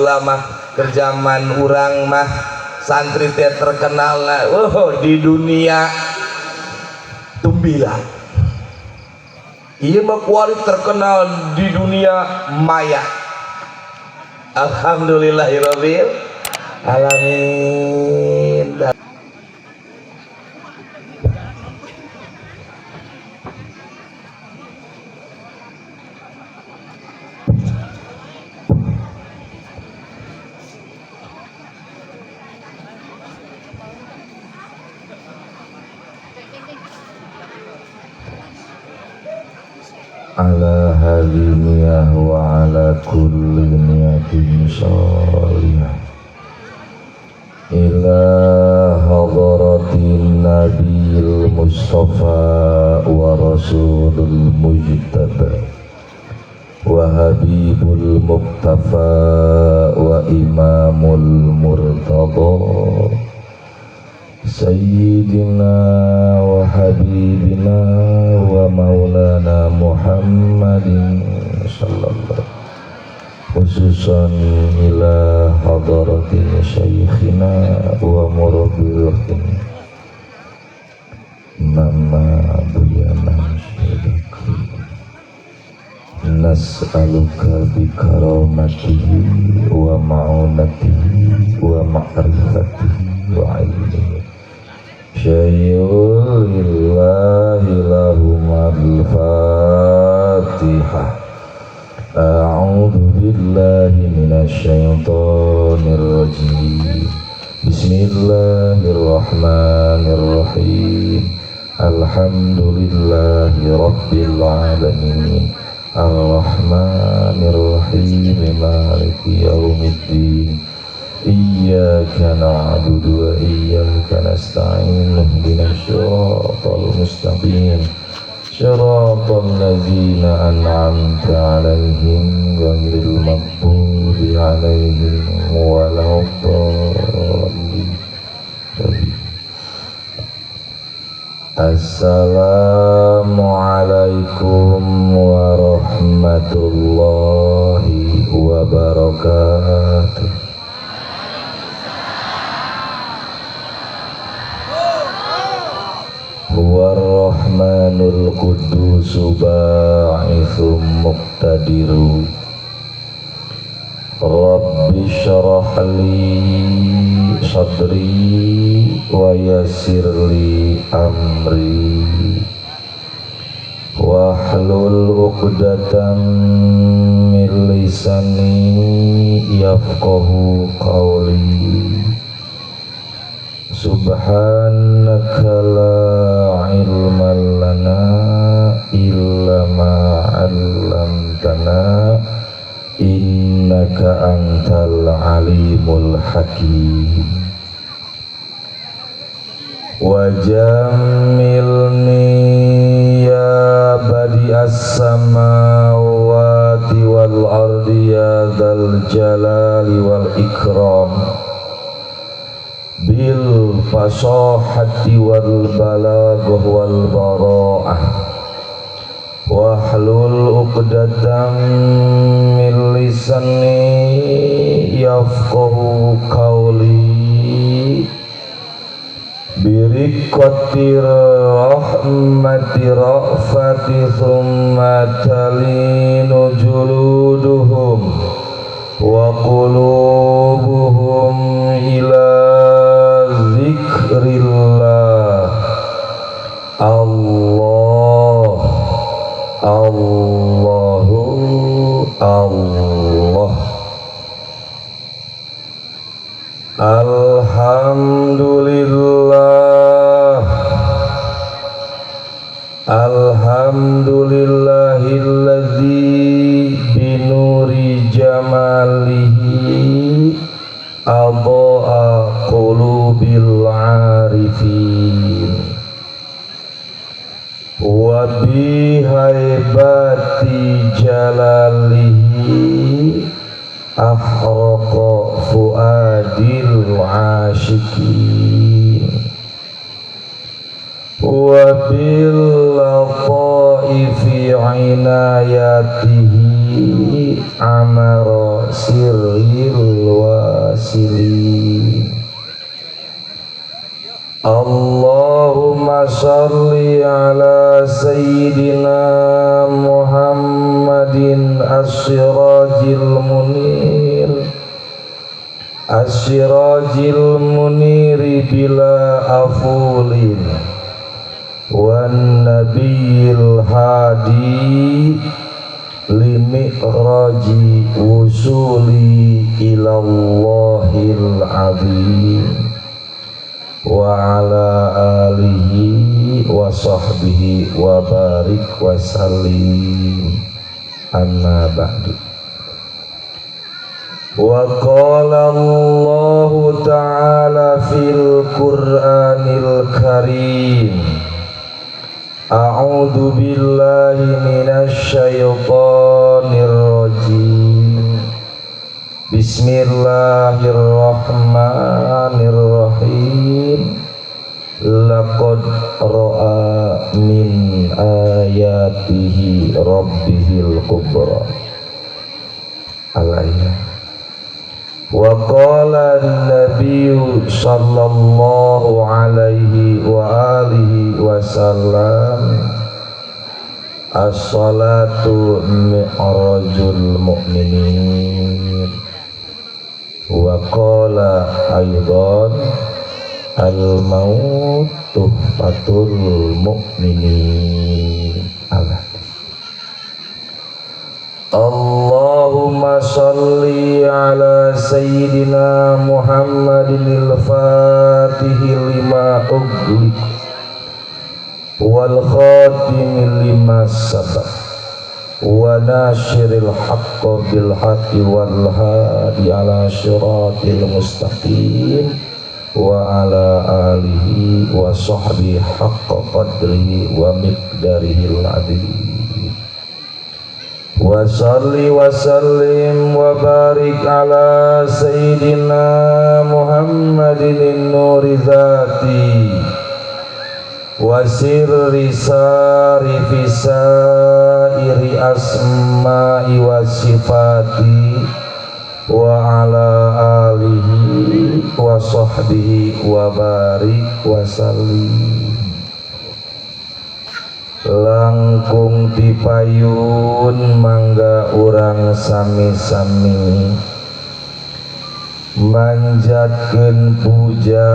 baheula mah kerjaman urang mah santri teh terkenal di dunia tumbilah. Ieu mah kuali terkenal di dunia maya. Alhamdulillahirabbil alamin. Ala halimiyah wa ala kulli niyatin sholihah ila hadratin nabiyil mustafa wa rasulul mujtaba wa habibul muqtafa wa imamul murtada Sayyidina wa habibina wa maulana Muhammadin sallallahu khususan ila hadrati syekhina wa murabbihin Mama Buyana Syedaki nas'aluka bi karamatihi wa ma'unatihi wa ma'rifatihi wa ilmihi Syai'ulillahi lahumul Fatihah. A'udhu billahi minasyaitonir rajim. Bismillahirrahmanirrahim. Alhamdulillahi rabbil alamin. Ar-Rahmanir-Rahim. Maliki yaumiddin. Iyyaka na'budu wa iyyaka nasta'in ihdinas siratal mustaqim siratal ladzina an'amta 'alaihim ghairil maghdubi 'alaihim waladdallin. Assalamualaikum warahmatullahi wabarakatuh. Warrahmanul Qudusu ba'ithum muqtadiru Rabbi syarah li sadri wa yassir li amri wahlul uqdatan min lisani yafqahu qawli. Subhanaka la ilma lana illa ma 'allamtana innaka antal alimul hakim. Wajammilni ya badi'as samawati wal ardi ya dzal jalali wal ikram bil fasahati wal balaghah wal bara'ah wahlul uqdatam min lisani yafqahu qawli biriqati rahmati ra'fati thumma talinu juluduhum wa qulubuhum ila zikrillah. Allah Allahu Allah. Alhamdulillah Alhamdulillahilladzi binuri jamalihi adha'a qulubil arifin wa bihaibati jalalihi ahraqa fuadil asyikin wa bil lataifi inayatihi amara sirril salli ala sayyidina Muhammadin as-sirajil muniri bila afulin wan nabiyil hadi limi'raji wusuli ilallahil azim wa ala alihi wa sahbihi wa barik wa sallim amma ba'du. Wa qala Allah ta'ala fil Qur'anil Karim, a'udzu billahi minasy syaithanir rajim. Bismillahirrahmanirrahim. Laqad ra'a min ayatihi rabbihil kubra. Al-ayat. Wa qala an-nabiyyu sallallahu alaihi wa alihi wa sallam, as-salatu mi'rajul mu'minin. Wa qala aidan al-maut tuhfatul mu'minin. Allahumma salli ala sayyidina Muhammadin al-fatihi lima ughliq wal khatimi lima sabaq wa nasyiril haqqo bil haqqi wal hadi ala syiratil mustaqim wa ala alihi wa sahbihi haqqa qadrihi wa miqdarihil azim. Wa salli wa sallim wa barik ala sayyidina Muhammadin nuri zati wa sirri sarifi sairi asma'i wa sifati wa ala alihi wa sahbihi wa barik wa sallim. Langkung dipayun mangga urang sami-sami manjatkeun puja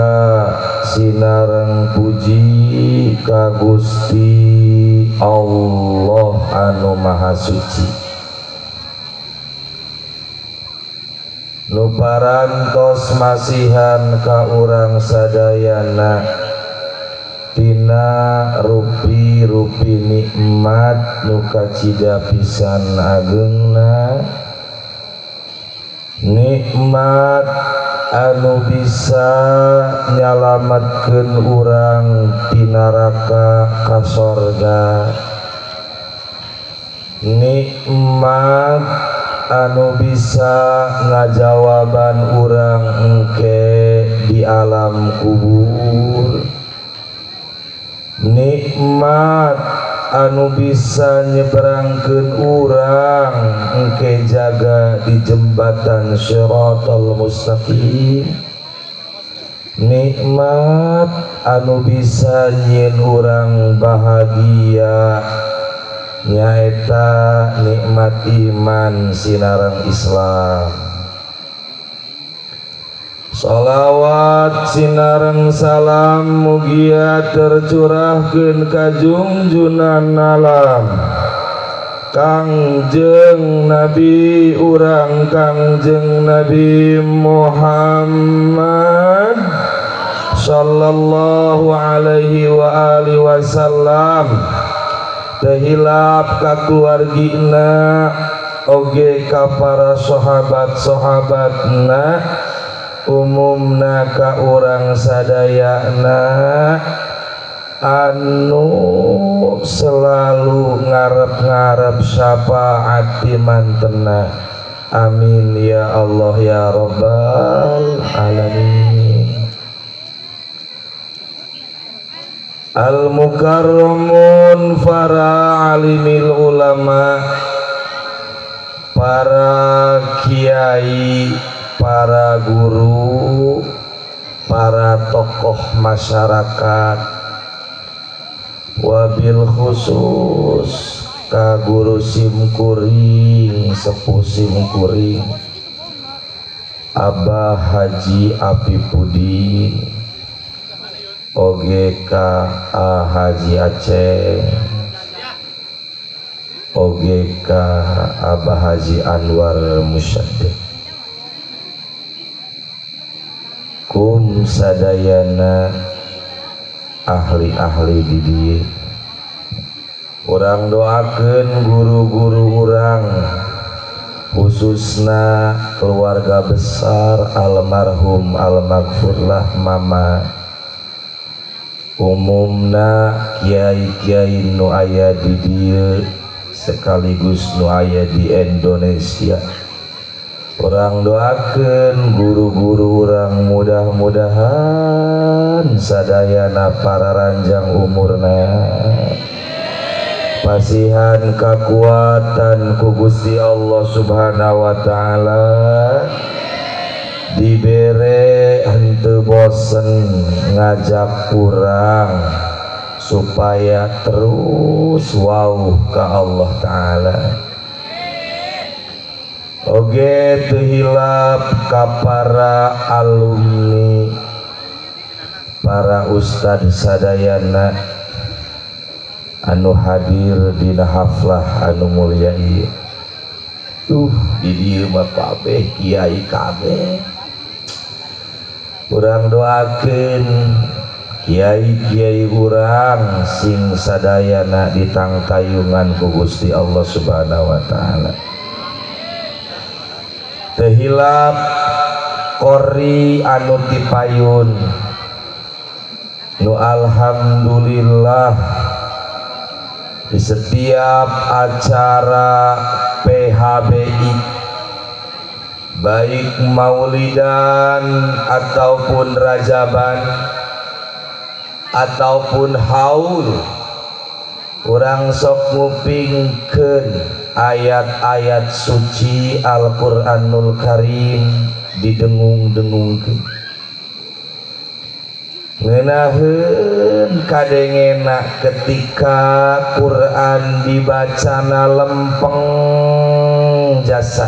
sinareng puji ka Gusti Allah anu Maha Suci, nu parantos masihan ka urang sadayana tina rupi-rupi nikmat nu kacida pisan ageungna, nikmat anu bisa nyalametkeun urang ti neraka ka sorga, nikmat anu bisa ngajawaban urang engke di alam kubur, nikmat anu bisa nyeberangkeun urang engke jaga di jembatan Shiratal Mustaqim, nikmat anu bisa nyieun urang bahagia nyaeta nikmat iman sinareng Islam. Salawat sinareng salam mugia tercurahkeun ka junjunan alam Kangjeng Nabi urang Kangjeng Nabi Muhammad sallallahu alaihi wa alihi wasallam, tehilap ka keluargina oge ka para sahabat-sahabatna, umumna ka urang sadayana anu selalu ngarep-ngarep syafaat di mantena. Amin ya Allah ya Rabbal alamin. Al-mukarramun para alimil ulama, para kiai, para guru, para tokoh masyarakat, wabil khusus ka guru simkuring sepuh simkuring Abah Haji Apipudin oge ka Haji Aceh oge ka Abah Haji Anwar Musyaddiq kum sadayana ahli-ahli di dieu urang doakeun guru-guru urang khususna keluarga besar almarhum almaghfurlah mama umumna kiai-kiai nu aya di dieu sekaligus nu aya di Indonesia. Urang doakeun guru-guru urang mudah-mudahan sadayana pararanjang umurna pasihan kakuatan ku Gusti Allah Subhanahu wa taala dibere henteu bosen ngajak urang supaya terus wauh ka Allah taala oge teu hilap ka para alumni para ustad sadayana anu hadir dina haflah anu mulia ieu di dieu mah kabeh kiai kabeh urang doakeun kiai-kiai urang sing sadayana ditangtayungan ku Gusti Allah Subhanahu wa taala teu hilap qori anu tipayun nu alhamdulillah di setiap acara PHBI baik maulidan ataupun rajaban ataupun haul urang sok ngupingkeun ayat-ayat suci Al-Qur'anul Karim didengung-dengungkeun ngeunaheun kadengena ketika Quran dibacana lempeng jasa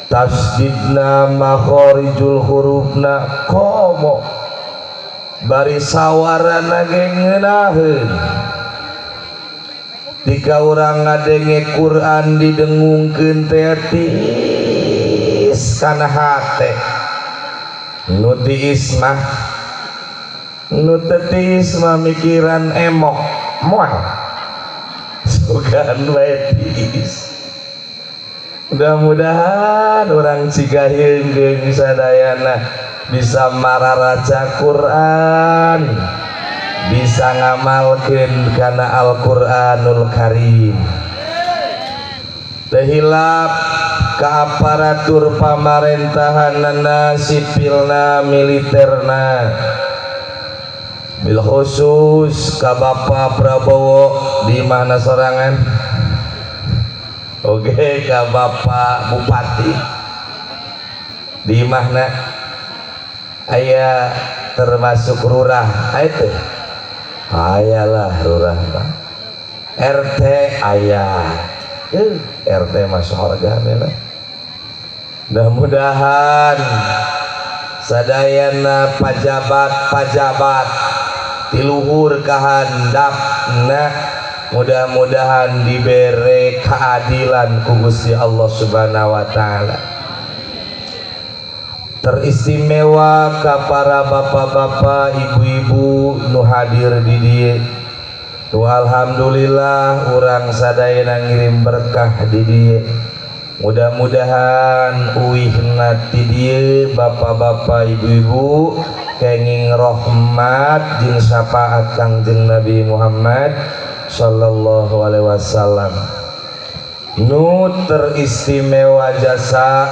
tasdidna makhorijul hurufna komo bari sawarana ge ngeunaheun tika urang ngadenge Quran didengungkeun teh tiis kana hate nu tiis mah nu tetis mamikiran emok moal sugan wae tiis mudah-mudahan orang cigaheung geung sadayana bisa mararaca Quran bisa ngamalkeun kana Al-Qur'anul Karim teu hilap ka aparatur pamarentahanna sipilna militerna bil khusus ka Bapak Prabowo di mana sorangan oge ka Bapak Bupati di mana aya termasuk lurah itu ayalah lurah mah RT aya RT mah sorga mena mudah-mudahan sadayana pajabat tiluhur kahandapna mudah-mudahan dibere keadilan ku Gusti Allah Subhanahu wa taala teristimewa ka para bapak-bapak ibu-ibu nu hadir di dieu tu alhamdulillah urang sadayana ngirim berkah di dieu mudah-mudahan uihna ti dieu bapak-bapak ibu-ibu kenging rahmat jeung syafaat Kangjeng Nabi Muhammad sallallahu alaihi wasallam nu teristimewa jasa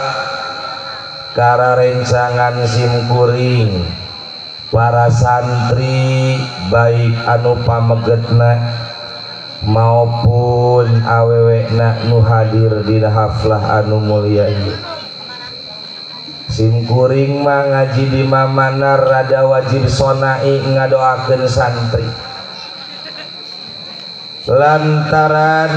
kararencangan simkuring para santri baik anu pamegetna maupun awewekna nu hadir dina haflah anu mulia ieu simkuring mah ngaji di mamana rada wajib sonai ngadoakeun santri lantaran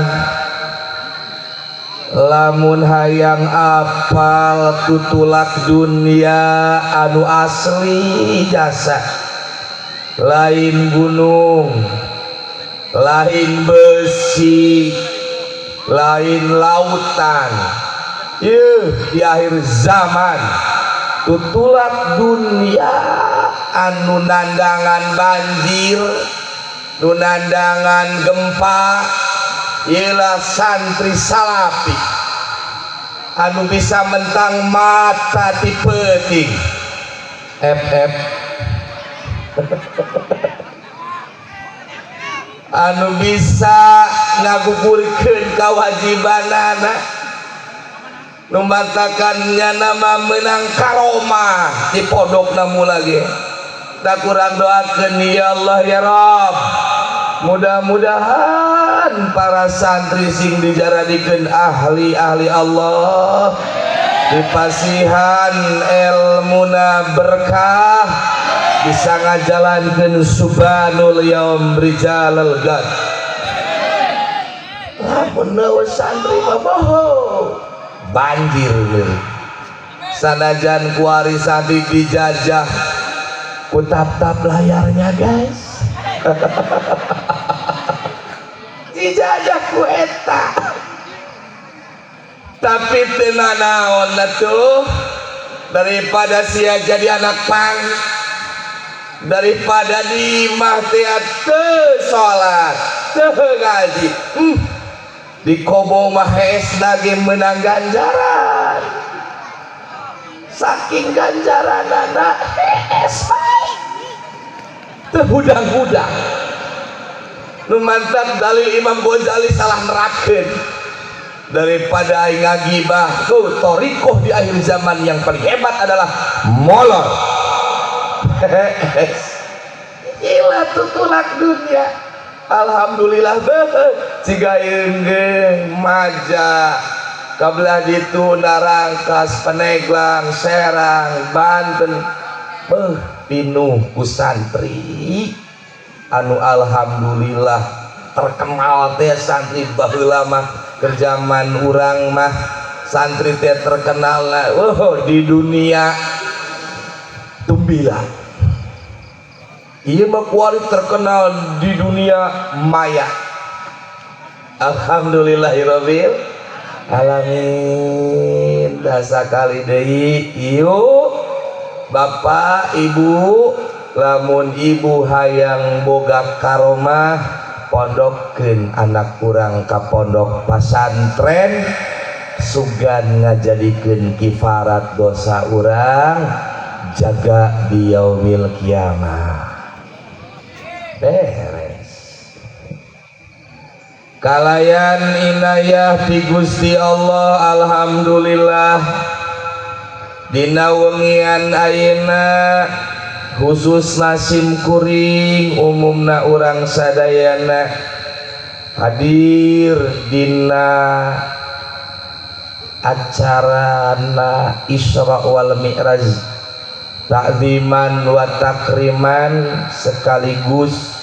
lamun hayang apal tutulak dunia anu asli jasa lain gunung lain besi lain lautan di akhir zaman tutulak dunia anu nandangan banjir nu nandangan gempa ialah santri salapi anu bisa mentang mata ti peuting FF anu bisa ngagukurkeun kawajibanana nu mantakannya nama menang karomah di pondok namu lagi tak kurang doakeun ya Allah ya Rabb mudah-mudahan para santri sing dijaradikeun ahli-ahli Allah dipasihan ilmuna berkah bisa ngajalankeun subhanul yaum rijalal gad lamun santri mah banjir sanajan kuari santri dijajah ku tap-tap layarnya guys dijajah ku eta tapi tenanaon tuh daripada sia jadi anak pang daripada di imah teu salat teu ngaji di kobo mah lagi menang ganjaran saking ganjaran anak terhudang-hudang nu mantap dalil Imam Ghazali salah nerapkeun daripada aing ngagibah tuh thariqah di akhir zaman yang paling hebat adalah molor gila tutulak dunia alhamdulillah ciga eungeung maja kabelah ditu Narangkas Peneglang Serang Banten pinuh ku santri anu alhamdulillah terkenal teh santri baheula mah kerjaman urang mah santri teh terkenal di dunia tumbila ieu mah kuali terkenal di dunia maya alhamdulillahirabbil alamin dasa kali deui ieu Bapak Ibu lamun ibu hayang boga karomah pondokkeun anak urang ka pondok pasantren sugan ngajadikeun kifarat dosa urang jaga di yaumil kiamah beres kalayan inayah ti Gusti Allah alhamdulillah dina wengian ayeuna khusus nasim kuring umumna urang sadayana hadir dina acarana Isra wal Mi'raj ta'ziman wa takriman sekaligus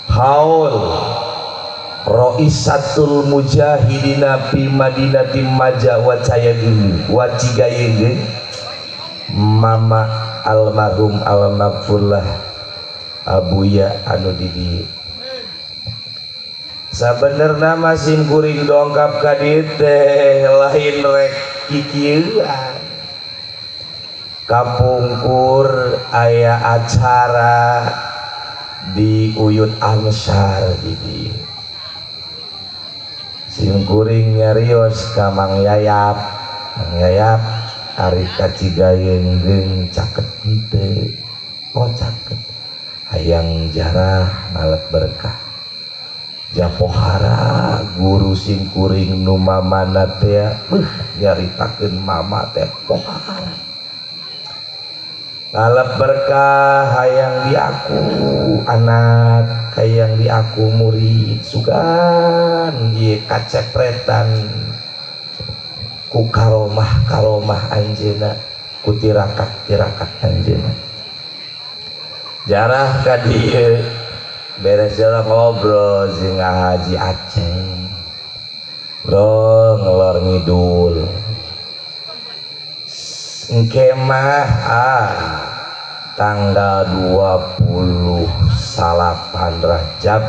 haul Roisatul Mujahidina fi Madinati Maja wa Cayagini wa Cigayeung Mama almarhum almarhumlah abuya anu di dieu sabenerna masin kuring dongkap ka dieu teh lain rek kikieuan kapungkur aya acara di Uyut Ansar di dieu sim kuring nyarios ka Mang Yayap ari ka Cigayeung geung caket henteu caket hayang jarah ngalet berkah japohara guru sim kuring nu mamana teh nyaritakeun mama teh pohara ngalet berkah hayang diaku anak hayang diaku murid sugan ieu kacepretan ku karomah anjeunna ku tirakat anjeunna jarah ka dieu beres jalan ngobrol jeung Haji Aceh bro ngelor ngidul engke mah tanggal 28 Rajab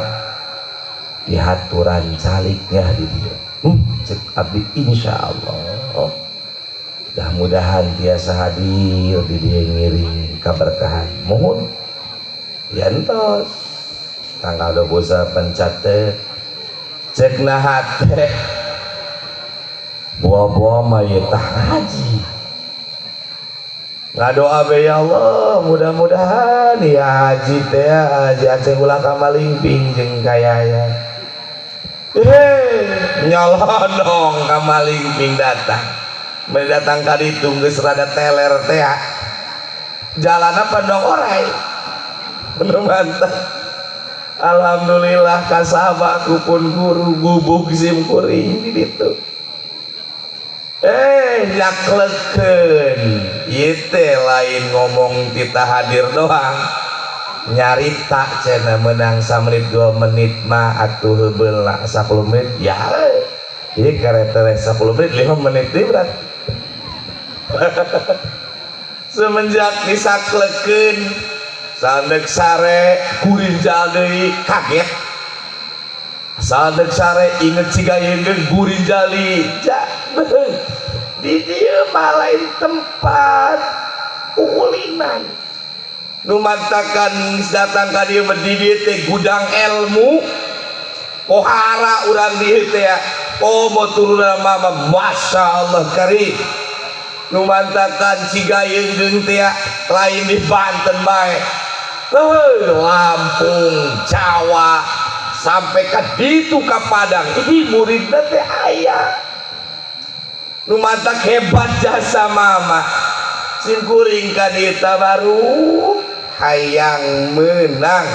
dihaturan caliknya di dia cek abdi insyaallah mudah-mudahan tiasa hadir di dia ngiring keberkahan mohon yantos tanggal 21 pencatet cek nahate buah-buah mayitah haji ngadoa be ya Allah mudah-mudahan ya haji teh haji Aceh ulah kamalingping jeung kayaya nyolong kamalingping datang mendatang ka ditu geus rada teler teh jalana pandong orai bener mantap alhamdulillah kasahabatku pun guru gubuk sim kuring di ditu nyakleken itu lain ngomong kita hadir doang nyarita cena menang 1 menit 2 menit mah atuh heubeul 10 menit ya jadi karetere 10 menit 5 menit itu berat semenjak disakleken sandek sare gurinjal deui kaget sandek sare inget cigayeungeun gurinjal di dia malain tempat ulinan numantakan datang ka dieu di dieu teh gudang ilmu pohara urang dieu teh mau turun mama masya Allah karim numantakan cigayeung teh lain di Banten bae Lampung Jawa sampai ke ditu ka Padang ini muridna teh aya nu mantak hebat jasa mama simkuring kadita baru hayang menang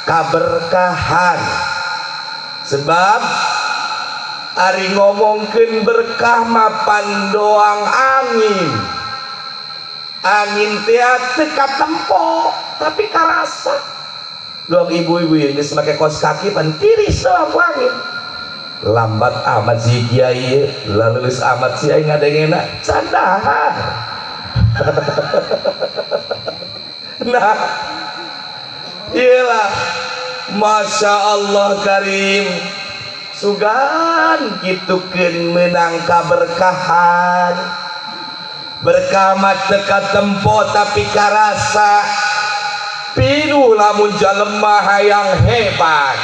kaberkahan sebab ari ngomongkeun berkah mapan doang angin teh teu katempo tapi karasa doang ibu-ibu yang geus make kaos kaki pan tiris doang angin lambat amat si kiai lalu amat si aing ngadengena candahar nah iyalah masya Allah karim sugan gitukeun menang kaberkahan berkah mah teka tempo tapi karasa pinuh lamun jalema hayang hebat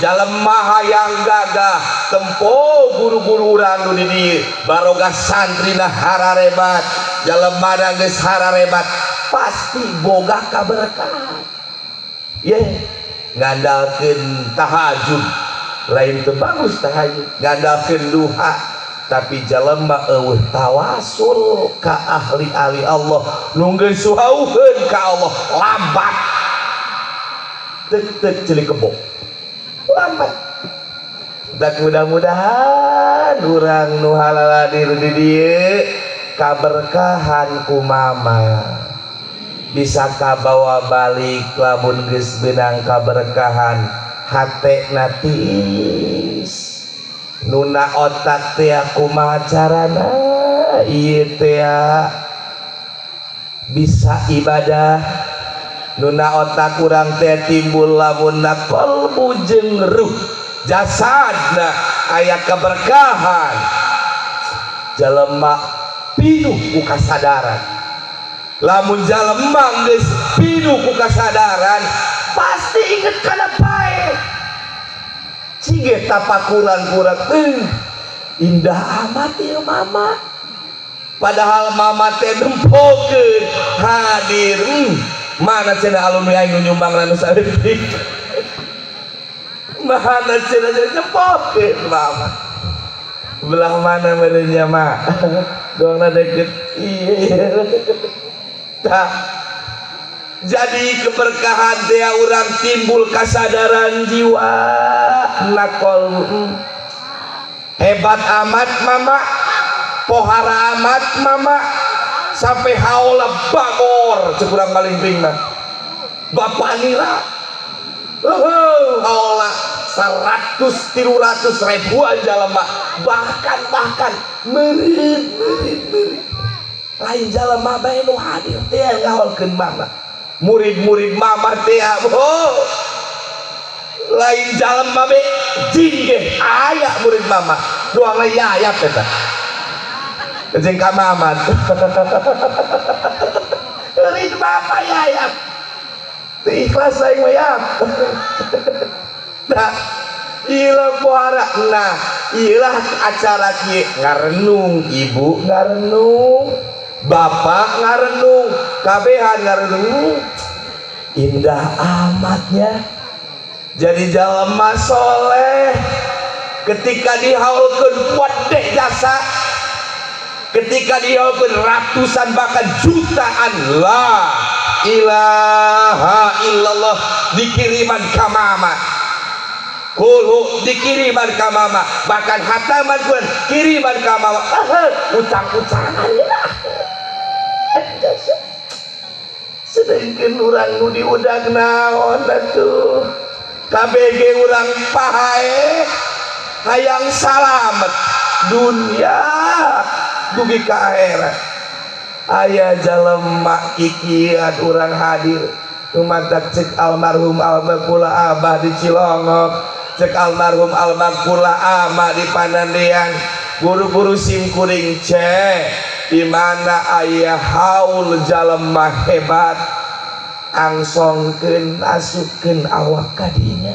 jalema hayang gagah tempo guru-guru urang nu di dieu baroga santrina hararebat jalema geus hararebat pasti boga kaberkahan ye ngandalkeun tahajud lain teu bagus tahajud ngandalkeun duha tapi jalema eueuh tawasul ka ahli-ahli Allah nu geus suhauheun ka Allah lambat teuk ceuli kebo lambat dan mudah-mudahan urang nu halal hadir di dieu kaberkahan ku mama bisa kabawa balik lamun geus beunang kaberkahan hate natis nuna otak teh kumaha carana ieu teh bisa ibadah nuna otak urang teh timbul lamun qalbu jeung ruh jasadna aya keberkahan jalema pinuh ku kasadaran lamun jalema geus pinuh ku kasadaran pasti inget kana pae cige tapakuran-kuran indah amat ya mama padahal mama teh nempokeun hadir mana cenah alumni aing nyumbang anu saeutik mana cenah nempokeun mama belah mana merenya mah doangna deket iya tah jadi keberkahan teh urang timbul kasadaran jiwa nakol hebat amat mama pohara amat mama sampai haula bangor cekurang malingping mah bapak nira Allah 100-300 ribuan jalema bahkan meureun lain jalema bae nu hadir teh ngaholkeun mama murid-murid mama teh lain jalema bae jin ge aya murid mama doang yayap eta jeung ka mama murid mama yayap teu ikhlas aing mah yap nah ilah pohara nah ilah acara kieu ngarenung ibu ngarenung bapak ngarenung kabehan ngarenung indah amatnya jadi jalema soleh ketika dihaulkeun wadeh jasa ketika dihaulkeun ratusan bahkan jutaan la ilaha illallah dikiriman ka mama kulhu dikiriman ka mama bahkan hataman pun kiriman ka mama ucang-ucangan sedengkeun urang nu diudag naon atuh KBG urang pahae hayang salamet dunia dugi ka akhirat aya jalema kikian urang hadir tumadak cek almarhum almarhumah abah di Cilongok cek almarhum almarhumah ama di Panandean guru-guru simkuring di mana aya haul jalema hebat angsongkeun asupkeun awak kadinya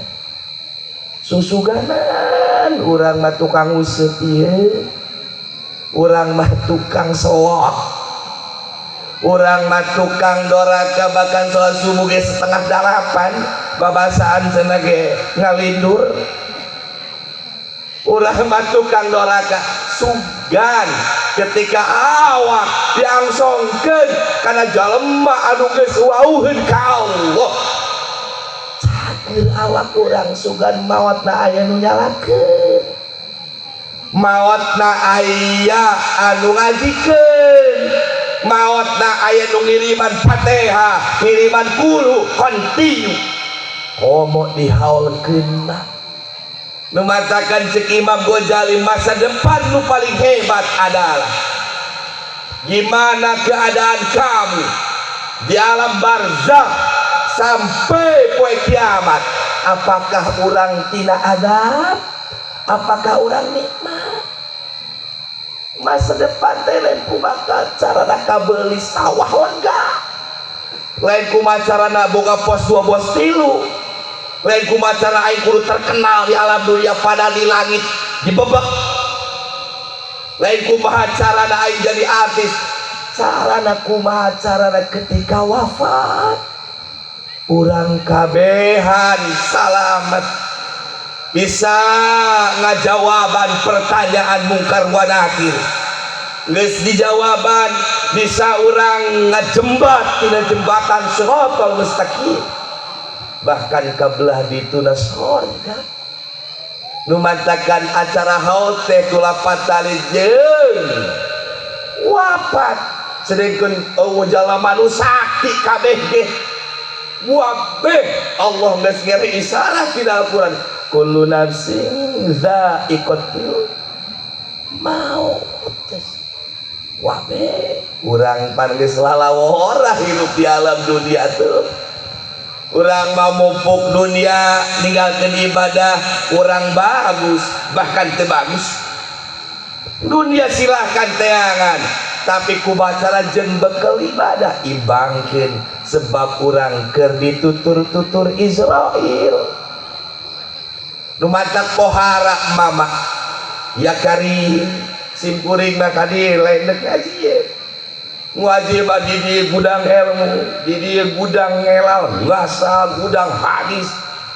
susuganan urang mah tukang useup ieu urang mah tukang sook urang mah tukang doraka bahkan sholat subuh ge 7:30 babasaan cenah ge ngalindur urang mah tukang doraka sugan ketika awak diangsongkeun kana jalema anu geus wauheun ka Allah cager awak urang sugan maotna aya nu nyalakeun maotna aya anu ngajikeun maotna aya nu ngiriman Fatihah ngiriman kulu kontinu komo dihaulkeun mematakan cek Imam Ghazali masa depan nu paling hebat adalah gimana keadaan kamu di alam barzakh sampai poe kiamat apakah orang tina adab apakah orang nikmat masa depan teh lain kumaha carana kabeuli sawah lega lain kumaha carana boga pos 2 pos 3 lain kumaha cara aing kudu terkenal di alam dunia pada di langit dibebek lain kumaha carana aing jadi artis carana kumaha carana ketika wafat urang kabehan salamet bisa ngajawaban pertanyaan mungkar wa nakir geus dijawaban bisa urang ngajembat tina jembatan siratal mustaqim bahkan kabelah dituna surga nu mantakan acara haul teh kulapat tali jeung wafat sedengkeun jalma nu sakti kabeh ge wabeh Allah geus ngeri isalah di Al-Qur'an kullu nafsin za'iqatul maut wabeh urang pan geus lalawora hirup di alam dunia tuh urang mau mupuk dunia ninggalkeun ibadah urang bagus bahkan teu bagus dunia silahkan teangan tapi kubacara jeung bekel ibadah ibangkeun sebab urang keur ditutur-tutur Israel nu matak pohara mama ya kari simkuring mah kadi lain deuk ngaji ye ngaji mah di dieu gudang ilmu di dieu gudang ngelal ngasal gudang hadis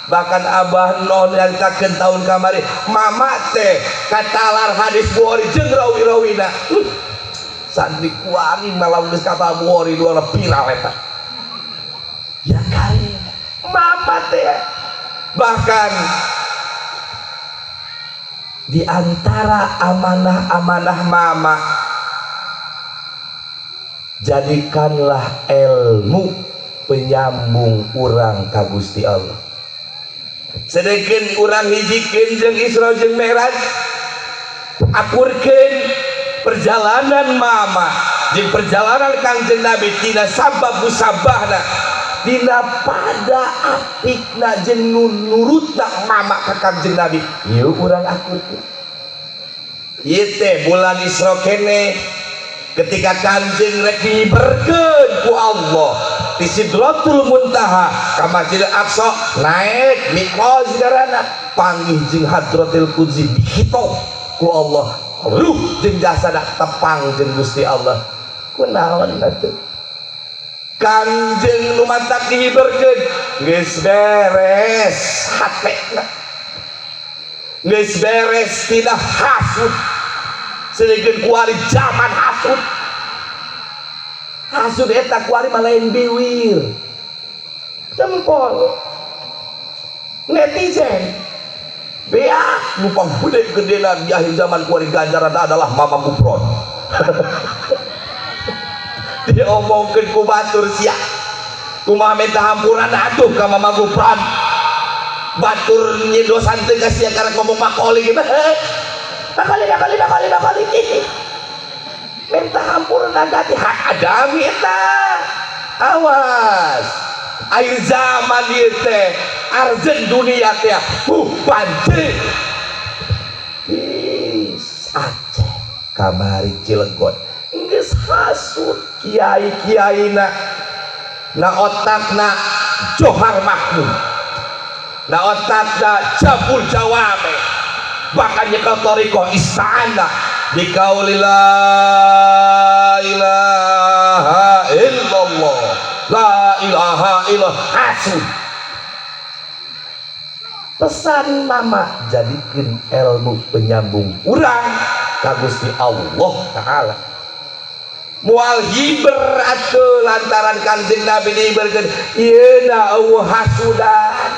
bahkan abah non yang kakeun tahun kamari mama teh katalar hadis Bukhari jeung rawi-rawina santri kuari malam geus kata Bukhari dua viral eta ya kali mama teh bahkan di antara amanah-amanah mama jadikanlah ilmu penyambung urang ka Gusti Allah sedangkan urang hijikeun jeung Isra jeung Mi'raj akurkeun perjalanan mama jeung perjalanan Kangjeng Nabi tina sabab musabahna dina pada apikna jeung nurutna mama ka Kangjeng Nabi ieu urang akurkeun. Ieu teh bulan Isra kene ketika Kangjeng rek diberkeun ku Allah di Sidratul Muntaha ka Masjidil Aqsa naik miqraj garana panggih jeung Hadratil Qudsi dihito ku Allah ruh jeung jasada tepang jeung Gusti Allah kunaon atuh Kangjeng nu mantak dihiberkeun geus beres hatena geus beres tina hasud sedangkan kuari zaman hasud eta kuari mah lain biwir jempol netizen beak lupa gede-gedenan di akhir zaman kuari ganjaran adalah mama gupron dia omongkeun ku batur sia kumaha minta hampuran atuh ka mama gupron batur nyendosan teh ka sia karek ngomong makoli gimana bakali minta hampura nagati hak adami eta awas air zaman ieu teh arjen dunia teh banjir Aceh kamari Cilegon geus hasud kiai-kiaina na otakna Johar Makmum na otakna Jabul Jawame bahkan nyekel toriko istana dikauli la ilaha illallah la ilaha illallah hasud pesan mama jadikan ilmu penyambung urang ka Gusti Allah Ta'ala mual hiber atuh lantaran Kanjeng Nabi dihiberkeun ieuna eueuh hasudan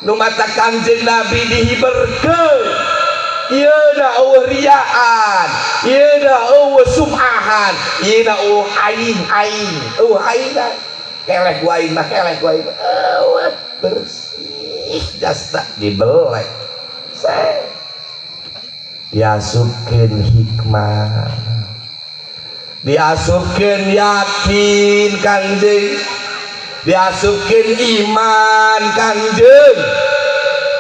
nu mata Kanjeng Nabi dihiberkeun ieuna eueuh riaan ieuna eueuh sum'ahan ieuna eueuh aing eueuh aing keleh ku aing mah keleh ku aing eueuh bersih jasa dibelek saya diasupkeun hikmah diasupkeun yakin Kanjeng diasupkeun iman Kanjeng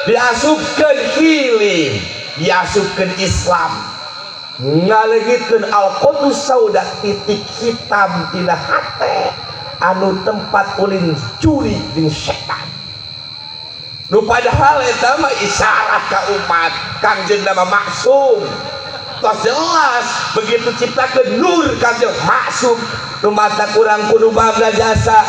diasupkeun hilim diasupkeun Islam ngalegitkeun al-qudus sauda titik hitam tina hate anu tempat ulin curi jeung setan nu padahal eta mah isyarat ka umat Kanjeng nama maksum tos jelas begitu ciptakeun nur Kanjeng maksum nu mata kurang kudu bangga jasa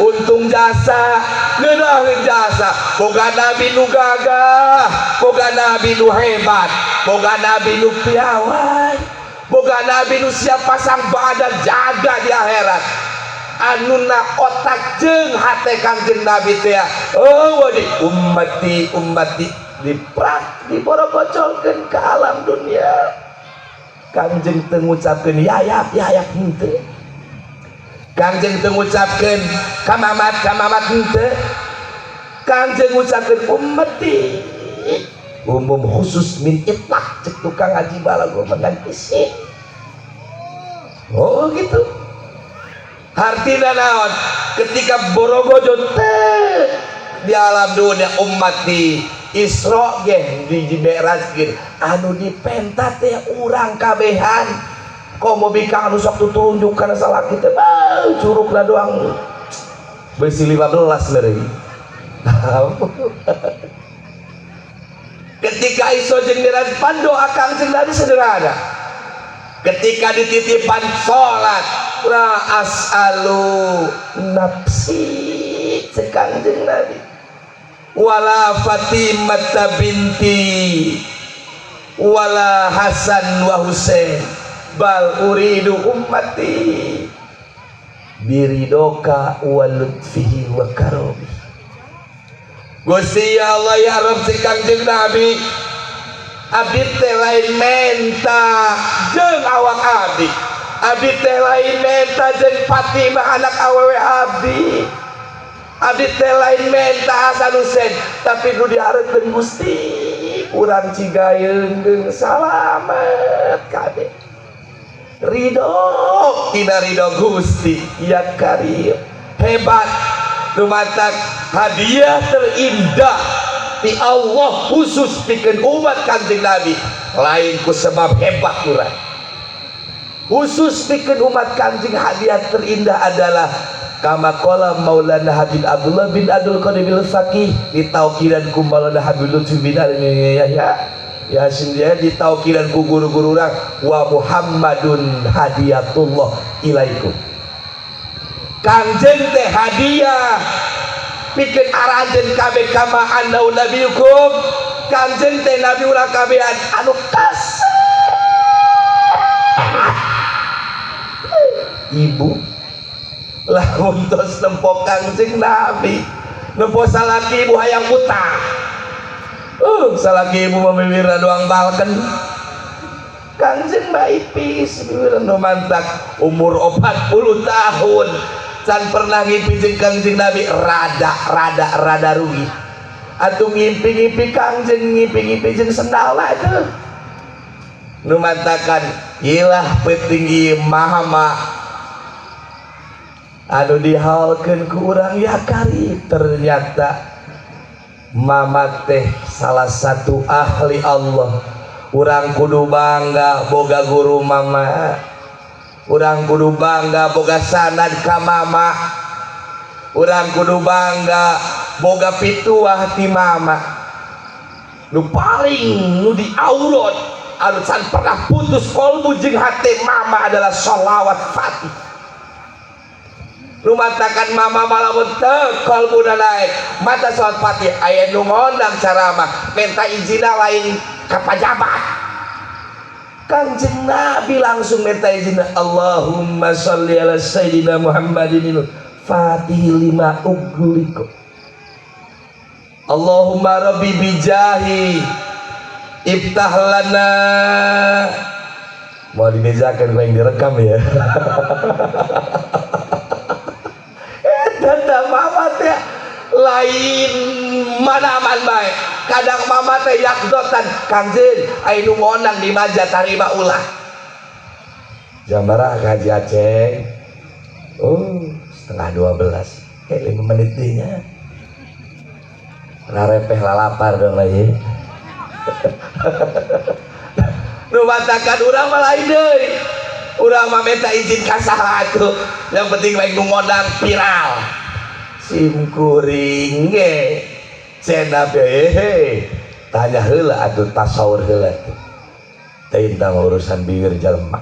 untung jasa ngeunaheun jasa boga nabi nu gagah boga nabi nu hebat boga nabi nu piawai boga nabi nu siap pasang badan jaga di akhirat anuna otak jeung hate Kanjeng Nabi teh di ummati diprak diborogocolkeun ka alam dunia Kanjeng teu ngucapkeun yayap henteu Kanjeng teu ngucapkeun kamamat henteu Kanjeng ngucapkeun ummati umum khusus min itlaq cek tukang ngaji balago mengganti sih oh gitu artinya naon ketika borogojo teh di alam dunia ummati Isra ge di Mi'raj ge anu dipenta teh urang kabehan komo bikang anu sok tutunjuk kana salaki teh curugna doang beusi 15 leureung ketika Isra jeung Mi'raj pandoa Kanjeng Nabi sederhana ketika dititipan salat la as'alu nafsi Kanjeng Nabi wala Fatimah binti wala Hasan wa Husain bal uridu ummati biridoka wa lutfihi wa karomi Gusti Allah ya Rabb Kanjeng Nabi abdi teh lain menta jeung awak abdi teh lain menta jeung Fatimah anak awewe abdi abdi teh lain menta asa nu sen tapi nu dihareukeun Gusti urang cigayeung geung salamet kabeh ridho tina ridho Gusti ya karim hebat lumatak hadiah terindah di Allah khusus pikeun umat Kanjeng Nabi lain ku sebab hebat urang khusus pikeun umat Kanjeng hadiah terindah adalah kama qala Maulana Habib Abdullah bin Abdul Qadir al-Faqih ditaukidan ku Maulana Habib Lutfi bin ya sendiri ditaukidan ku guru-guru urang wa Muhammadun hadiyatullah ilaikum Kanjeng teh hadiah pikeun arajeun kabeh kama annau nabiyukum Kanjeng teh nabi urang kabehan anu kasih ibu lamun tos nempo Kanjeng Nabi nempo salaki ibu hayang utang salaki ibu mamiwirna doang balken Kanjeng maipis miwirna nu mantak umur 40 tahun can pernah ngimpi jeung Kanjeng Nabi rada rugi atuh ngimpi-ngimpi Kanjeng ngimpi-ngimpi jeung sendalna teh nu mantakan ilah penting ieu mah anu dihalkeun ku urang ya kari ternyata mama teh salah satu ahli Allah urang kudu bangga boga guru mama urang kudu bangga boga sanad ka mama urang kudu bangga boga pituah ti mama nu paling nu diaurot anu can pernah putus kolbu jeung hate mama adalah sholawat fatih lumatakan mama malamun teu kolbuna naik mata sholawat fatih aya nu ngondang caramah minta izina lain ka pajabat Kanjeng Nabi langsung minta izin Allahumma sholli ala sayyidina Muhammadin fatih lima ughliqa Allahumma rabbi bijahi iftah lana mau dibezakan gue yang direkam ya dan mama teh lain mana-mana baik kadang mama teh yakdotan Kanjeng aya nu ngonang di maja tarima ulah jam berapa Haji Aceh 11:30 5 menit nya ngarepeh lalapar dong lagi nu matakan urang mah lain deui urang mah minta izin ka saha atuh yang penting bae nu ngodang viral sim kuring ge cenah hehe tanya heula atuh tasawur heula teh tentang urusan bibir jelema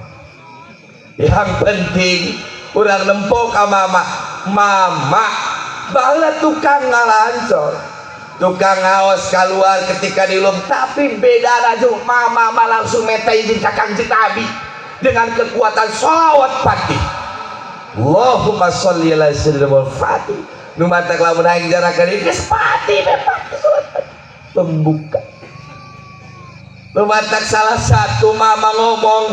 yang penting urang nempo ka mama baheula tukang ngalancor tukang ngaos keluar ketika dilum tapi beda raju mama langsung minta izin ka Kanjeng Nabi dengan kekuatan sholawat fatih Allahumma sholli ala sayyidina fatih nu mantak lamun hayang jarakeun geus fatih pembuka nu mantak salah satu mama ngomong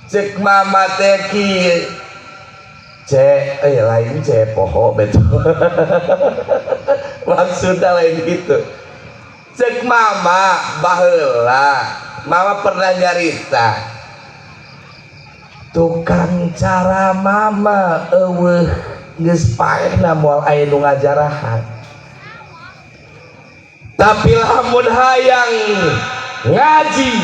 cek mama teh kieu cek lain cek poho betul maksudnya lain gitu cek mama baheula mama pernah nyarita tukang cara mama eueuh geus paehna moal aya nu ngajarahan tapi lamun hayang ngaji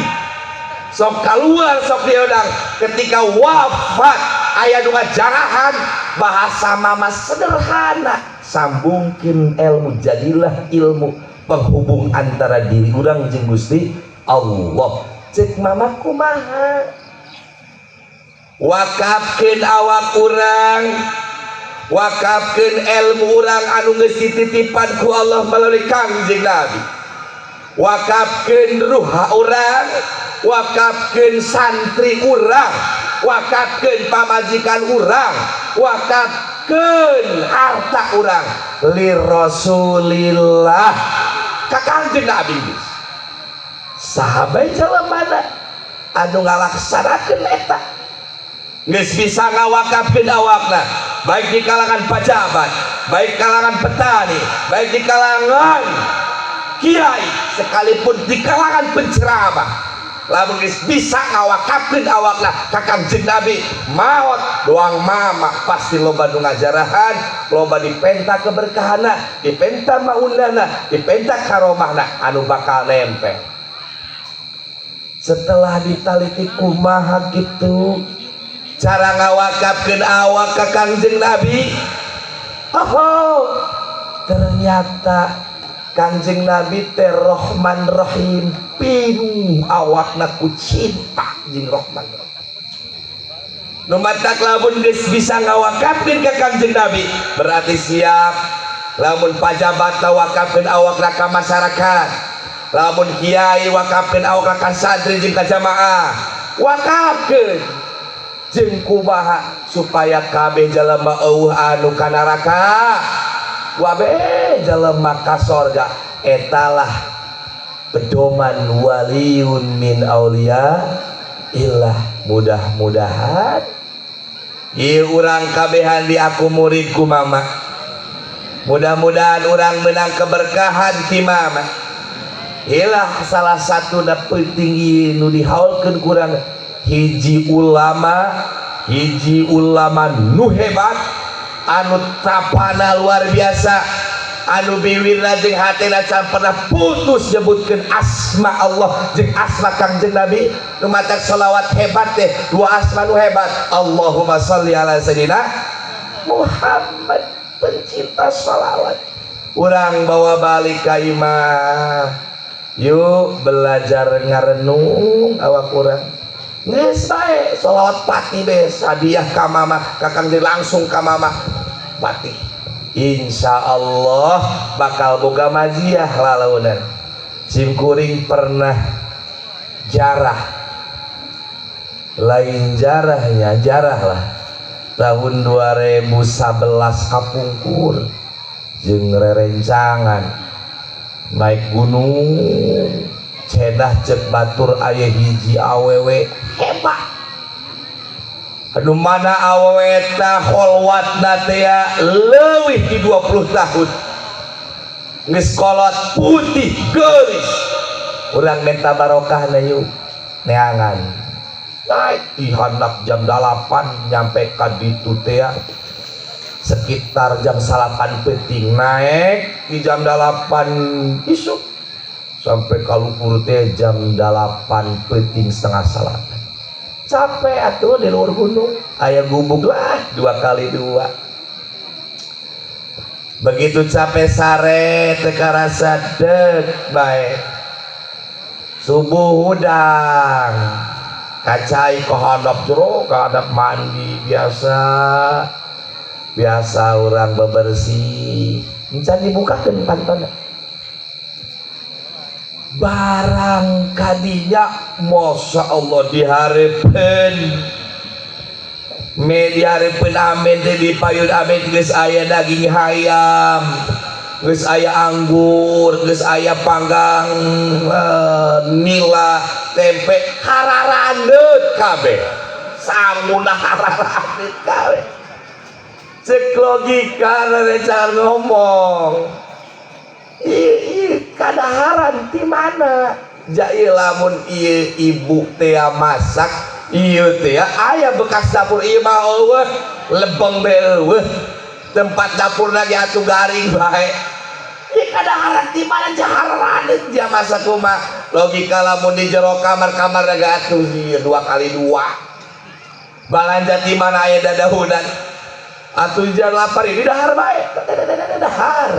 sok keluar sok diodang ketika wafat aya nu ngajarahan bahasa mama sederhana sambungkeun ilmu jadilah ilmu penghubung antara diri urang jeung Gusti Allah cek mama kumaha wakafkeun awak urang wakafkeun ilmu urang anu geus dititipan ku Allah melalui Kanjeng Nabi wakafkeun ruh urang wakafkeun santri urang wakafkeun pamajikan urang wakafkeun harta urang li Rasulillah ka Kanjeng Nabi sahabat jalemana anu ngalaksanakeun eta geus bisa ngawakafkeun awakna baik di kalangan pejabat baik kalangan petani, baik di kalangan kiai, sekalipun di kalangan penceramah, lamun geus bisa ngawakapkeun awakna ka Kangjeng Nabi, maot doang mama pasti loba nu ngajarahan, loba dipenta keberkahanna, dipenta maundana, dipenta karomahna anu bakal nempel. Setelah ditaliti kumaha gitu cara ngawakapkeun awak ka Kangjeng Nabi, oh ternyata Kangjeng Nabi teh Rahman Rahim, pinuh awakna ku cinta jeung Rahman Rahim. Nu matak lamun geus bisa ngawakapkeun ka Kangjeng Nabi, berarti siap lamun pajabat ngawakapkeun awakna ka masyarakat, lamun kiai wakapkeun awakna ka santri jeung ka jamaah, wakapkeun jeung kumaha supaya kabeh jalema eueuh anu ka neraka wabe jalema ka sorga etalah pedoman waliun min aulia illah. Mudah-mudahan ieu urang kabehan di aku muridku mama, mudah-mudahan urang menang keberkahan ti mama. Ilah salah satu da penting nu dihaulkeun kurang hiji ulama nu hebat anu tapana luar biasa, anu biwirna jeung hatena can pernah putus nyebutkeun asma Allah jeung asma Kangjeng Nabi. Nu matak sholawat hebat teh dua asma nu hebat, Allahumma sholli ala sayyidina Muhammad, pencinta sholawat. Urang bawa balik ka imah, yuk belajar ngarenung awak urang. Geus bae sholawat pati bees hadiah ka mama, ka Kangjeng langsung ka mama pati. Insya Allah bakal boga majiah lalaunan. Simkuring pernah jarah, lain jarahnya jarah lah tahun 2011 kapungkur jeung rerencangan naik gunung cedah cek batur aya hiji awewe hebat, anu mana awewe teh holwatna teh leuwih di 20 tahun, geus kolot putih geulis. Urang minta barokahna yuk neangan naik di handap jam 8 nyampe ka ditu teh sekitar jam 8 penting, naik di jam 8 isuk sampai Kaluhur teh jam 8 penting setengah 8. Capek atuh di luar gunung, aya gubuk lah 2x2. Begitu capek sare teu karasa deuk bae. Subuh udang kacai ke handap jero, ke handap mandi biasa orang bebersih encan dibukakeun pantona barang kadinya masya Allah dihareupeun dihareupeun amin teh dipayun amin geus aya daging hayam, geus aya anggur, geus aya panggang nila tempe hararandeut kabeh, samuna hararandeut kabeh. Cek logika rerencangan ngomong kadaharan di mana jai lamun ieu ibu teh masak ieu teh aya bekas dapur ieu mah eueuh lebeng teh eueuh tempat dapur lagi atuh garing bae. Ieu kadaharan di mana jaharan dia masak kumaha logika lamun di jero kamar-kamar daga atuh ieu 2x2 balanja di mana aya dadahunan atuh jan lapar ini dahar bae dahar.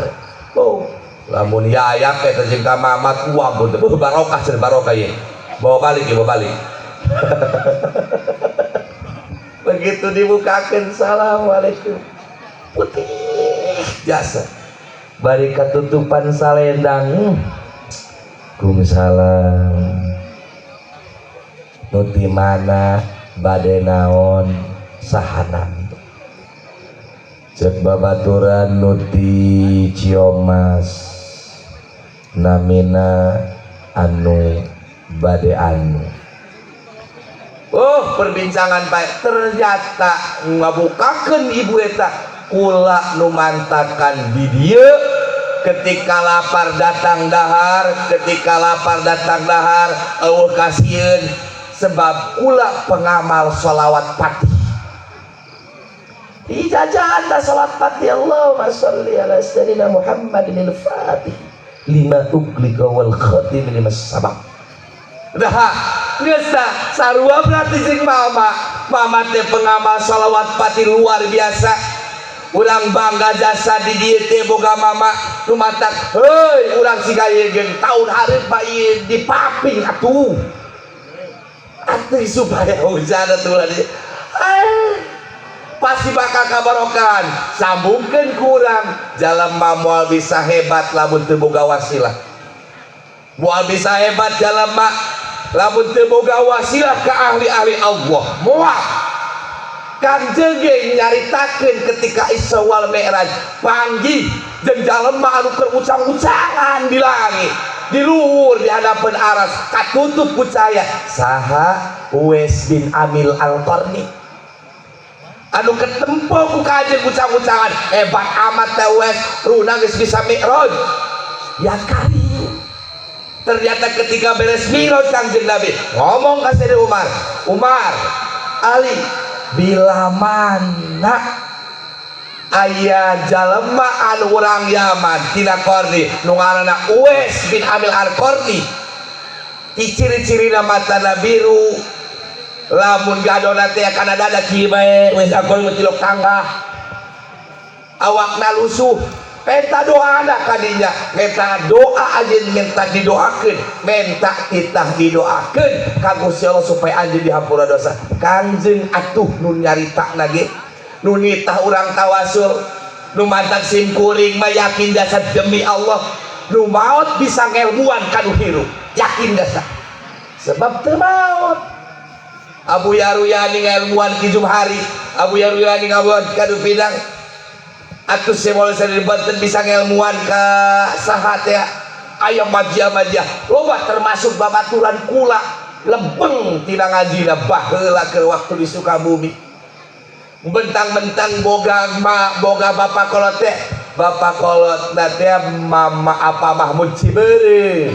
Oh lamun ya aya teh jeung ka mama tua bener barokah cenah barokah ieu. Bawa balik. Begitu dibukakeun assalamualaikum putih jasa bari katutupan salendang Waalaikumsalam nuti mana bade naon sahanami cek babaturan nuti Ciomas namina anu bade anu. Oh perbincangan baik ternyata ngabukakeun ibu eta kula numantakan di dia ketika lapar datang dahar, ketika lapar datang dahar eueuh kasieun sebab kula pengamal sholawat fatih. Dijajahan ta salat fatih, Allahumma sholli ala sayyidina Muhammadin al-fatih lima ughliqa wal khatim lima sabaq. Nah, geus sarua berarti jeung mama teh pengamal sholawat fatih luar biasa. Urang bangga jasa di dieu teh boga mama nu matak, heuy urang sigayegeun taun hareup mah ieu dipaping atuh. Atuh supaya hujan atuh pasti bakal kabarokan. Sambungkeun ku urang jalema moal bisa hebat lamun teu boga wasilah. Moal bisa hebat jalema lamun teu boga wasilah ka ahli-ahli Allah. Moal Kanjeng ge nyaritakeun ketika Isra wal Mi'raj panggih jeung jalema anu keur ucang-ucangan di langit, di luhur di hadapan aras katutup ku cahaya. Saha? Uwais bin Amil Al-Qarni anu ketempo ku Kanjeng ucang-ucangan, hebat amat teh Uwais, runa geus bisa Mi'raj. Ya kali ternyata ketika beres Mi'raj Kanjeng Nabi ngomong ka Sayyidina Umar, Ali, bila mana aya jalema anu urang Yaman tina Qarni nu ngaranna Uwais bin Amil Al-Qarni, ciri-cirina matana biru, lamun gadona teh kana dada kieu bae, Uwais Al-Qarni cilok tangga, awakna lusuh, minta doana kadinya, minta doa aja minta didoakeun, minta titah didoakeun ka Gusti Allah supaya anjeun dihampura dosa. Kanjeng atuh nu nyaritakna ge, nu nitah urang tawasul, nu mantan sim kuring mah yakin dasar demi Allah, nu maot bisa ngelmuan kanu hirup, yakin dasar. Sebab teu maot. Abu Yaruyani ngelmuan ki Jumhari, Abu Yaruyani ngabuat kanu Pidang. Atuh semol sadari Banten bisa ngelmuan ka sahat ya aya majia-majia loba termasuk babaturan kula lebeng tina ngajina baheula ke waktu di Sukabumi. Bentang-bentang boga bapak kolot teh, bapak kolot teh Mama apa Mahmud Cibeureuh,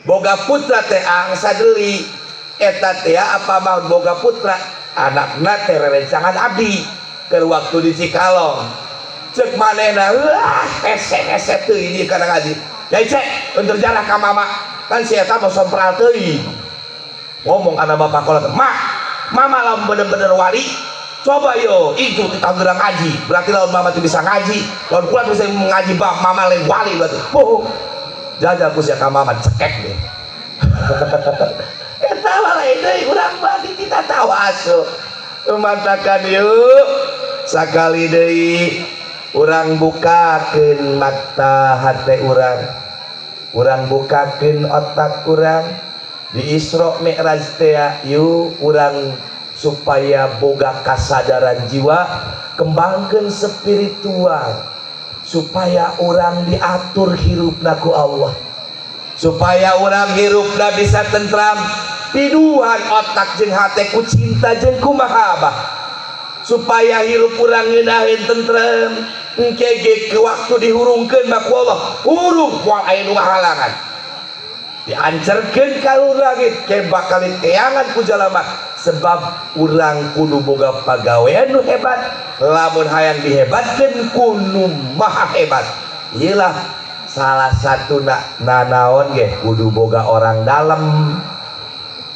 boga putra teh angsa deuli eta teh apa Mahmud boga putra anakna teh rerencangan abdi ke waktu di Cikalong. Cek manehna hese teuing ieu kana ngaji. Yai cek untuk jarak ka mama kan si eta mah sompral teuing. Ngomong kana bapak kolot, mama lamun bener-bener wali coba yo itu di Tangerang ngaji. Berarti lamun mama teu bisa ngaji, lamun kula bisa ngaji mama lain wali berarti. Jajal ku sia ka mama cekek deh. Eta mah lain deui urang mah kita tawasul. Mantakan yuk sakali deui urang bukakeun mata hate urang bukakeun otak urang di Isra Mi'raj teh yuk urang supaya boga kasadaran jiwa, kembangkeun spiritual supaya urang diatur hirupna ku Allah, supaya urang hirupna bisa tentram, piduhan otak jeung hate ku cinta jeung ku mahabbah, supaya hirup urang ngeunaheun tentrem engke ke waktu dihurungkeun mah ku Allah hurung moal aya nu ngahalangan diancerkeun ka langit ke bakal teangan ku jalema sebab urang kudu boga pagawean nu hebat, lamun hayang dihebatkeun ku nu maha hebat. Iyalah salah satu nanaon ge kudu boga orang dalam.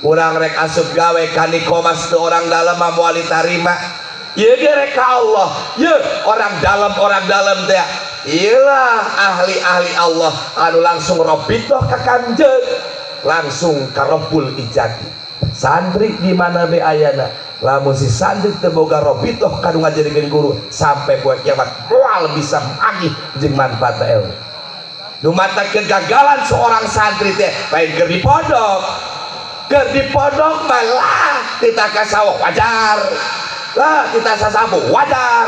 Urang rek asup gawe kanikomas teu orang dalam mah moal ditarima. Ieu ge rek ka Allah. Ye orang dalam teh. Iyalah ahli-ahli Allah anu langsung robitoh ka Kanjeng, langsung ka Rabbul Ijati. Santri di mana be ayana, lamun si santri teu boga robitoh kanu ngajarikeun guru sampai poe kiamat moal bisa agih jeung manfaat ilmu. Nu mata kegagalan seorang santri teh lain keur di pondok. Keur di pondok malah kita kasawah wajar, lah kita sasabu wajar,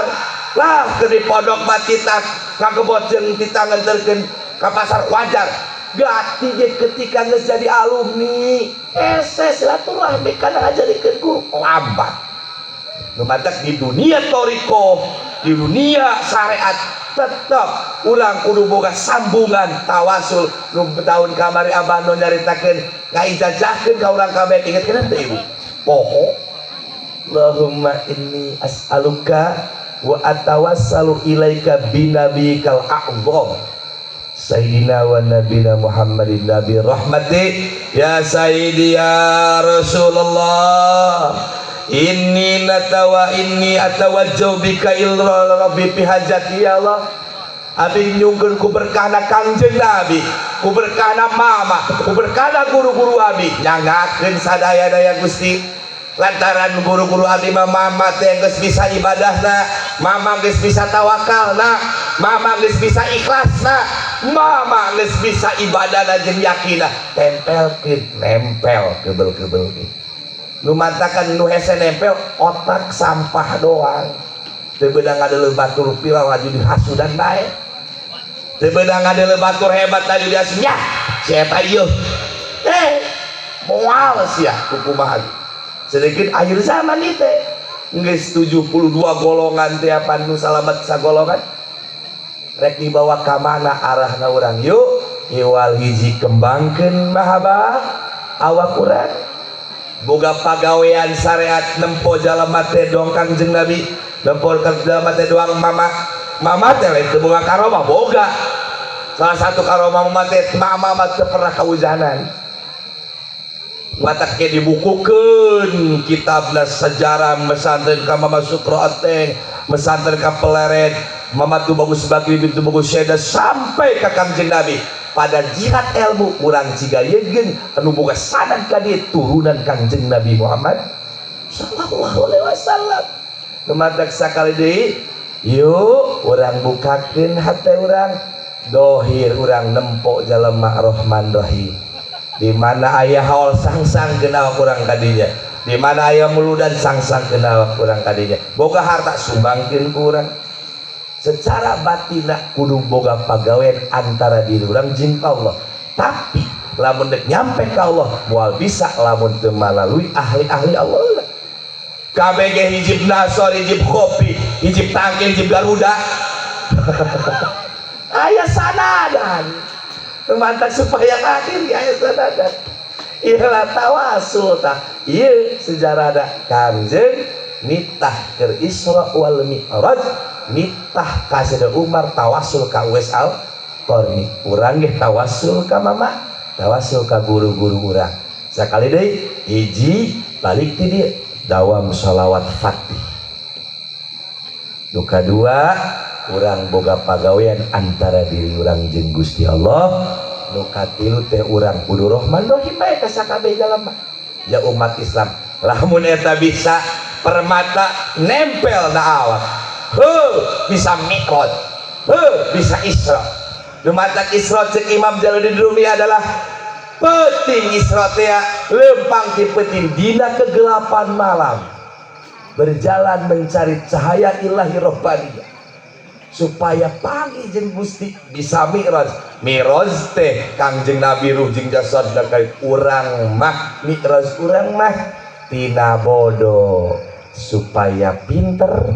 lah keur di pondok mah kita ngagebot jeung kita nganterkeun ka pasar wajar. Gati ge ketika geus jadi alumni ese silaturahmi kana ngajarikeun guru lambat. Nu matak di dunia toriko di dunia syariat tetap ulang kudu boga sambungan tawasul nu tahun kamari abah nu nyaritakeun ngaijajahkeun ka urang kabeh ingetkeun teh ibu poho Allahumma inni as'aluka wa atawassalu ilaika binabiyikal a'zam Sayyidina wa Nabina Muhammadin Nabi Rahmati ya Sayyidi ya Rasulullah inni atawajjau bika ila rabbi fi hajati ya Allah abi nyungkeun ku berkahna Kangjeng Nabi ku berkahna mama ku berkahna guru-guru abi nyangakeun sadaya-daya Gusti lantaran guru-guru abi mama teh geus bisa ibadahna mama geus bisa tawakalna mama geus bisa ikhlasna mama geus bisa ibadahna jeung yakinna tempelkeun nempel kebel-kebel nu mantakan nu hese nempel otak sampah doang teu beudang ngadeuleuh batur pila waju dihasudan bae teu beudang ngadeuleuh batur hebat tadi diasunya si eta ieu moal sia kukumaha sedikit akhir zaman itu geus 72 golongan teh apa nu salamet sagolongan rek dibawa ka mana arahna urang yuk iwal hiji kembangkeun mahabah awak urang boga pagawean syariat nempo jalema teh dong Kangjeng Nabi nempo jalema teh doang mama teh lain teu boga karomah boga salah satu karomah mama teh mama teh pernah kaujanan watak dibukukeun kitabna sejarah mesantren ka Mama Sukro Ateng mesantren ka Peleret Mama tu bagus bagi itu bagus syeda sampai ka Kangjeng Nabi pada jihad ilmu urang cigayegeun anu boga sanad ka dieu turunan Kangjeng Nabi Muhammad sallallahu alaihi wasallam kematak sakali deui yuk urang bukakeun hate urang dohir urang nempo jalema Rahman Rahim di mana aya haul sangsang kenal kurang kadinya di mana aya muludan sangsang kenal kurang kadinya boga harta sumbangkeun kurang secara batina kudu boga pagawean antara diri urang jeung Allah tapi lamun dek nyampe ka Allah moal bisa lamun teu malalui ahli-ahli Allah kabeh ge hijib nasor hijib kopi hijib tangke hijib garuda aya sanadan mantap supaya akhir ya sanadan ikhlas tawasul tah ieu sejarah ada Kangjeng nitah keur Isra wal Mi'raj nitah ka Sayyidina Umar tawasul ka Uwais Al-Qarni urang ge tawasul ka mama tawasul ka guru-guru urang sakali deui hiji balik ti dieu dawam shalawat Fatih nu kadua urang boga pagawean antara diri urang jeung Gusti Allah nu katilu teh urang kudu Rahman Rahim bae ka sakabeh jalema ya umat Islam lamun eta bisa permata nempel na awak bisa Mi'raj bisa Isra nu matak Isra ceuk Imam Jalaluddin Rumi adalah peuting Isra teh lempang ti peuting dina kegelapan malam berjalan mencari cahaya ilahi rabbaniyah supaya pagi jeung Gusti bisa Mi'raj teh Kangjeng Nabi ruh jeung jasadna kait urang mah Mi'raj urang mah tina bodoh supaya pinter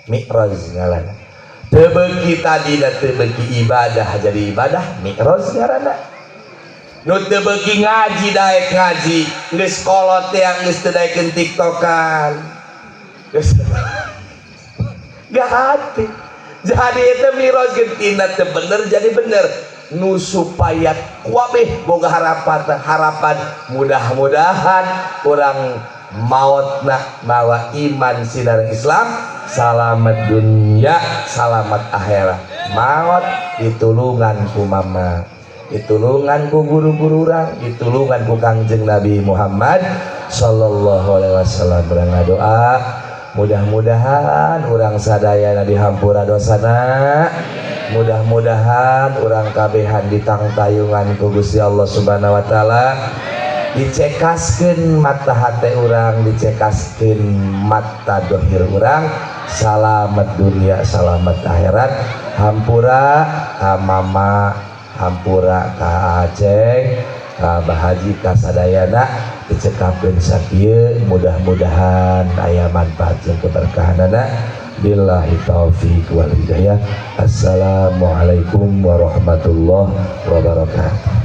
Mi'raj ngaranna teu beuki tadina teu beuki ibadah jadi ibadah Mi'raj ngaranna nu teu beuki ngaji daek ngaji geus kolot teh geus teu daekeun tiktokan geus gak hati jadi itu Mi'raj gentina teu bener jadi bener nu supaya kuabeh boga harapan mudah-mudahan orang mautna mawa iman sinar Islam salamet dunia salamet akhirat maut ditulungan ku mama ditulungan ku guru-guru urang ditulungan ku Kangjeng Nabi Muhammad sallallahu alaihi wasallam urang ngadoa mudah-mudahan urang sadayana dihampura dosana mudah-mudahan urang kabehan ditangtayungan ku Gusti Allah Subhanahu wa taala dicekaskeun mata hate urang dicekaskeun mata dohir urang salamet dunia salamet akhirat hampura ka mama hampura ka Aceh ka Bahaji ka sadayana dicekapkeun sakieu mudah-mudahan aya manfaat jeung keberkahanana billahi taufiq wal hidayah. Assalamualaikum warahmatullahi wabarakatuh.